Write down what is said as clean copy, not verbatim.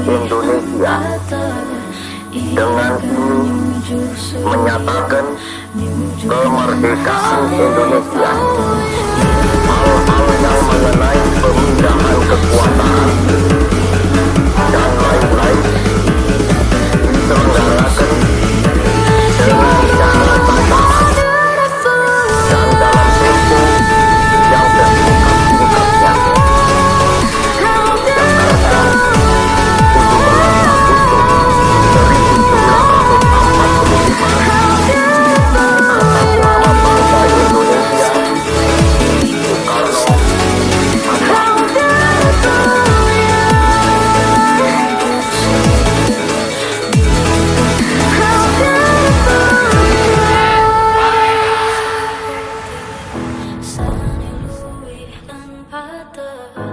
Indonesia dengan ini menyatakan kemerdekaan Indonesia. Hal-hal yang mengenai pemindahan kekuasaan dan lain-lain diselenggarakan dengan cara bertahap dan dalam tempo yang sesingkat-singkatnya. Jakarta, 17 Agustus 1945. Atas nama bangsa Indonesia, Soekarno, Hatta